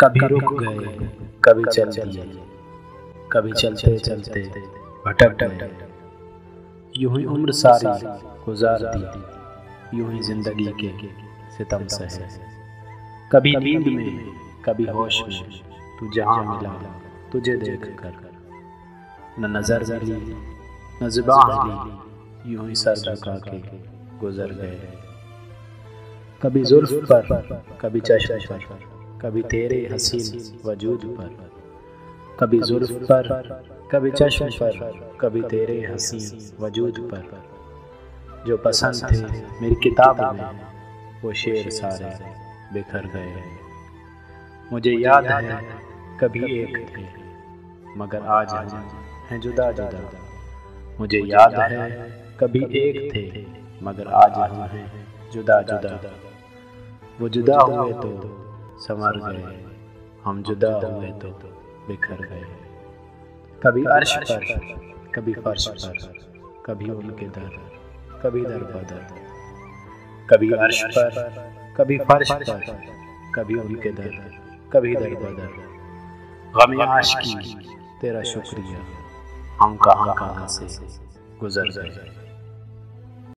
कभी रुक गए, कभी चल दिए, कभी चलते चलते भटक गए। यूं ही उम्र सारी गुजार दी, यूं ही जिंदगी के सितम सहे। कभी नींद में, कभी होश में, तू जहां मिला तुझे देख कर, न नजर मिली न ज़ुबान हिली, यूं ही सर झुका के गुजर गए। कभी जुल्फ पर, कभी चश्म पर, कभी तेरे हसीन वजूद पर। कभी जुल्फ पर, कभी चश्म पर, कभी तेरे हसीन वजूद पर। जो पसंद थे मेरी किताब में, वो शेर सारे बिखर गए। मुझे याद है कभी एक थे, मगर आज हम हैं जुदा जुदा। मुझे याद है कभी एक थे, मगर आज हम हैं जुदा जुदा। वो जुदा हुए तो संवर गए, हम जुदा हुए तो बिखर गए। कभी अर्श पर, कभी फर्श पर, कभी उनके दर, कभी दर बदर। कभी अर्श पर, कभी फर्श पर, कभी उनके दर, कभी दर बदर। गम आशिकी तेरा शुक्रिया, हम कहाँ कहाँ से गुजर गए।